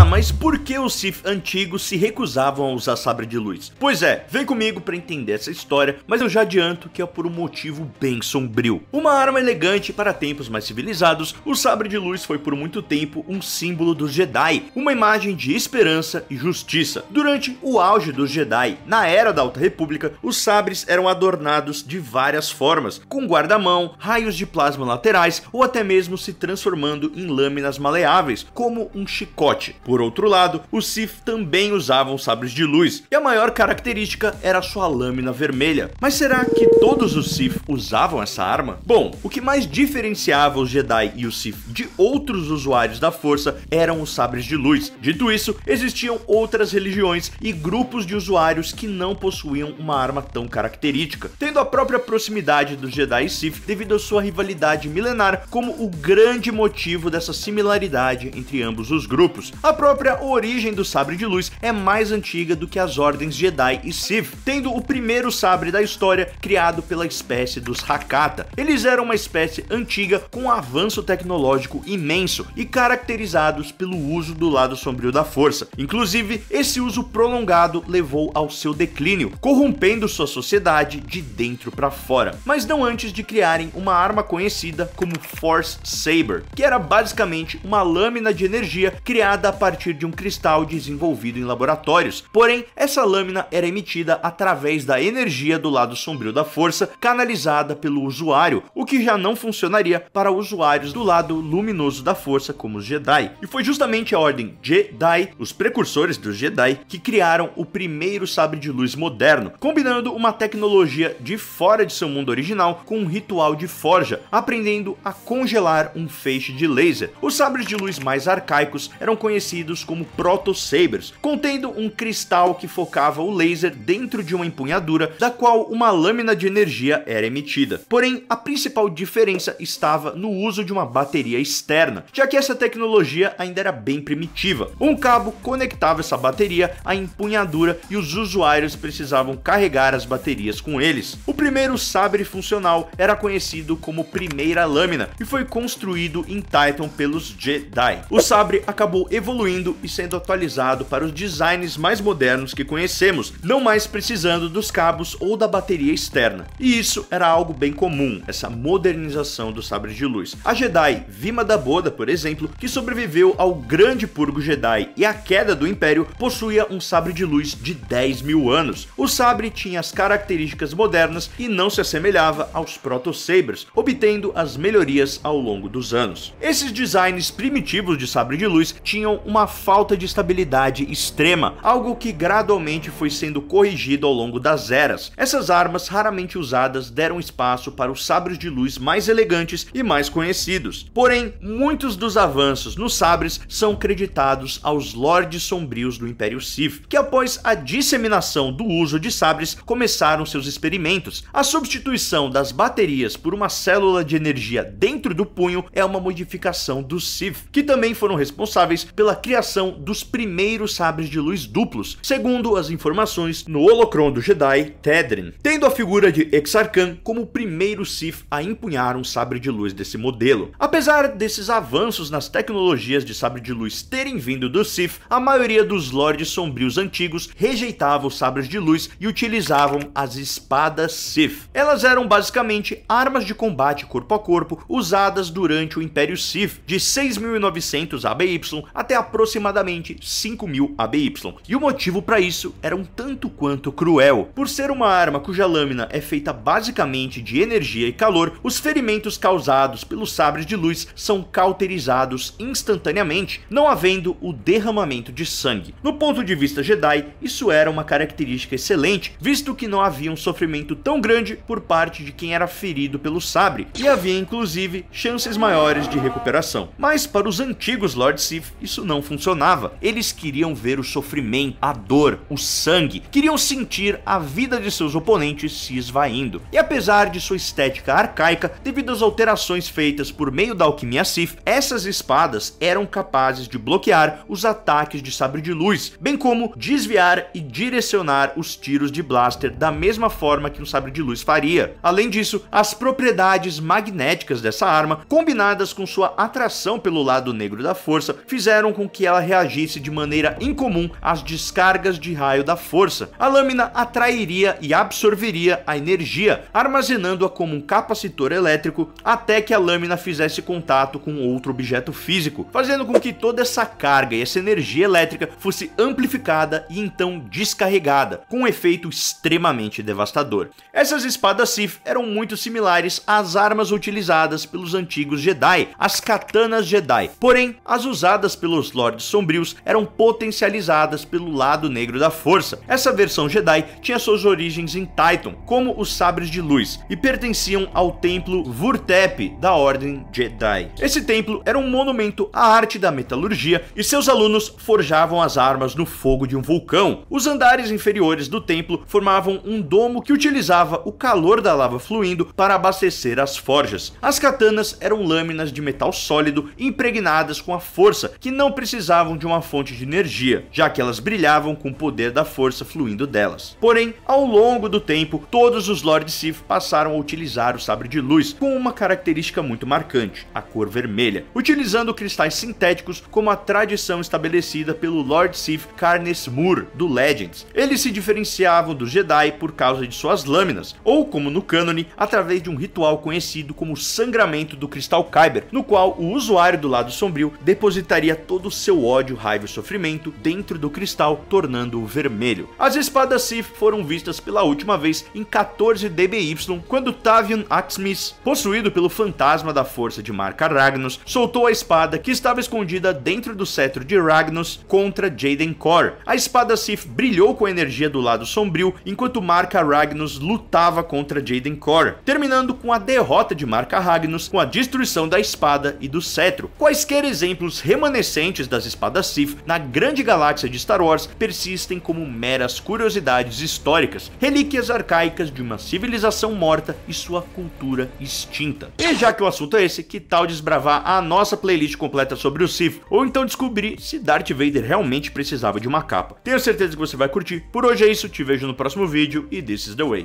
mas por que os Sith antigos se recusavam a usar sabre de luz? Pois é, vem comigo para entender essa história, mas eu já adianto que é por um motivo bem sombrio. Uma arma elegante para tempos mais civilizados, o sabre de luz foi por muito tempo um símbolo dos Jedi, uma imagem de esperança e justiça. Durante o auge dos Jedi, na Era da Alta República, os sabres eram adornados de várias formas, com guarda-mão, raios de plasma laterais ou até mesmo se transformando em lâminas maleáveis, como um chicote. Por outro lado, os Sith também usavam sabres de luz, e a maior característica era sua lâmina vermelha. Mas será que todos os Sith usavam essa arma? Bom, o que mais diferenciava os Jedi e os Sith de outros usuários da força eram os sabres de luz. Dito isso, existiam outras religiões e grupos de usuários que não possuíam uma arma tão característica, tendo a própria proximidade dos Jedi e Sith devido à sua rivalidade milenar como o grande motivo dessa similaridade entre ambos os grupos. A própria origem do sabre de luz é mais antiga do que as ordens Jedi e Sith, tendo o primeiro sabre da história criado pela espécie dos Hakata. Eles eram uma espécie antiga com um avanço tecnológico imenso e caracterizados pelo uso do lado sombrio da força. Inclusive, esse uso prolongado levou ao seu declínio, corrompendo sua sociedade de dentro para fora, mas não antes de criarem uma arma conhecida como Force Saber, que era basicamente uma lâmina de energia criada a partir de um cristal desenvolvido em laboratórios. Porém, essa lâmina era emitida através da energia do lado sombrio da força, canalizada pelo usuário, o que já não funcionaria para usuários do lado luminoso da força como os Jedi. E foi justamente a ordem Jedi, os precursores dos Jedi, que criaram o primeiro sabre de luz moderno, combinando uma tecnologia de fora de seu mundo original com um ritual de forja, aprendendo a congelar um feixe de laser. Os sabres de luz mais arcaicos eram conhecidos como Proto-Sabers, contendo um cristal que focava o laser dentro de uma empunhadura, da qual uma lâmina de energia era emitida. Porém, a principal diferença estava no uso de uma bateria externa, já que essa tecnologia ainda era bem primitiva. Um cabo conectava essa bateria à empunhadura e os usuários precisavam carregar as baterias com eles. O primeiro sabre funcional era conhecido como Primeira Lâmina e foi construído em Titan pelos Jedi. O sabre acabou evoluindo e sendo atualizado para os designs mais modernos que conhecemos, não mais precisando dos cabos ou da bateria externa. E isso era algo bem comum, essa modernização dos sabres de luz. A Jedi Vima da Boda, por exemplo, que sobreviveu ao grande purgo Jedi e à queda do Império, possuía um sabre de luz de 10.000 anos. O sabre tinha as características modernas e não se assemelhava aos Proto-Sabers, obtendo as melhorias ao longo dos anos. Esses designs primitivos de sabre de luz tinham uma falta de estabilidade extrema, algo que gradualmente foi sendo corrigido ao longo das eras. Essas armas raramente usadas deram espaço para os sabres de luz mais elegantes e mais conhecidos. Porém, muitos dos avanços nos sabres são creditados aos Lordes Sombrios do Império Sith, que após a disseminação do uso de sabres começaram seus experimentos. A substituição das baterias por uma célula de energia dentro do punho é uma modificação dos Sith, que também foram responsáveis pela criação dos primeiros sabres de luz duplos, segundo as informações no holocron do Jedi Tedrin, tendo a figura de Exarcan como o primeiro Sith a empunhar um sabre de luz desse modelo. Apesar desses avanços nas tecnologias de sabre de luz terem vindo do Sith, a maioria dos Lordes Sombrios antigos rejeitava os sabres de luz e utilizavam as espadas Sith. Elas eram basicamente armas de combate corpo a corpo usadas durante o Império Sith, de 6.900 ABY até aproximadamente 5.000 ABY. E o motivo para isso era um tanto quanto cruel. Por ser uma arma cuja lâmina é feita basicamente de energia e calor, os ferimentos causados pelos sabres de luz são cauterizados instantaneamente, não havendo o derramamento de sangue. No ponto de vista Jedi, isso era uma característica excelente, visto que não havia um sofrimento tão grande por parte de quem era ferido pelo sabre, e havia inclusive chances maiores de recuperação. Mas para os antigos Lord Sith, isso não funcionava. Eles queriam ver o sofrimento, a dor, o sangue, queriam sentir a vida de seus oponentes se esvaindo. E apesar de sua estética arcaica, devido às alterações feitas por meio da alquimia Sith, essas espadas eram capazes de bloquear os ataques de sabre de luz, bem como desviar e direcionar os tiros de blaster da mesma forma que um sabre de luz faria. Além disso, as propriedades magnéticas dessa arma, combinadas com sua atração pelo lado negro da força, fizeram com que ela reagisse de maneira incomum às descargas de raio da força. A lâmina atrairia e absorveria a energia, armazenando-a como um capacitor elétrico até que a lâmina fizesse contato com outro objeto físico, fazendo com que toda essa carga e essa energia elétrica fosse amplificada e então descarregada, com um efeito extremamente devastador. Essas espadas Sith eram muito similares às armas utilizadas pelos antigos Jedi, as katanas Jedi, porém as usadas pelos Lordes Sombrios eram potencializadas pelo lado negro da força. Essa versão Jedi tinha suas origens em Tython, como os sabres de luz, e pertenciam ao templo Vurtep da Ordem Jedi. Esse templo era um monumento à arte da metalurgia e seus alunos forjavam as armas no fogo de um vulcão. Os andares inferiores do templo formavam um domo que utilizava o calor da lava fluindo para abastecer as forjas. As katanas eram lâminas de metal sólido impregnadas com a força, que não precisavam de uma fonte de energia, já que elas brilhavam com o poder da força fluindo delas. Porém, ao longo do tempo, todos os Lords Sith passaram a utilizar o sabre de luz com uma característica muito marcante, a cor vermelha, utilizando cristais sintéticos como a tradição estabelecida pelo Lord Sith Karnes Moore do Legends. Eles se diferenciavam dos Jedi por causa de suas lâminas, ou como no cânone, através de um ritual conhecido como o sangramento do Cristal Kyber, no qual o usuário do lado sombrio depositaria todo o seu ódio, raiva e sofrimento dentro do cristal, tornando-o vermelho. As espadas Sith foram vistas pela última vez em 14 DBY, quando Tavion Axmis, possuído pelo fantasma da força de Marka Ragnos, soltou a espada que estava escondida dentro do cetro de Ragnos contra Jaden Korr. A espada Sith brilhou com a energia do lado sombrio, enquanto Marka Ragnos lutava contra Jaden Korr, terminando com a derrota de Marka Ragnos com a destruição da espada e do cetro. Quaisquer exemplos remanescentes das espadas Sith na grande galáxia de Star Wars persistem como meras curiosidades históricas, relíquias arcaicas de uma civilização morta e sua cultura extinta. E já que o assunto é esse, que tal desbravar a nossa playlist completa sobre o Sith, ou então descobrir se Darth Vader realmente precisava de uma capa? Tenho certeza que você vai curtir. Por hoje é isso, te vejo no próximo vídeo e this is the way.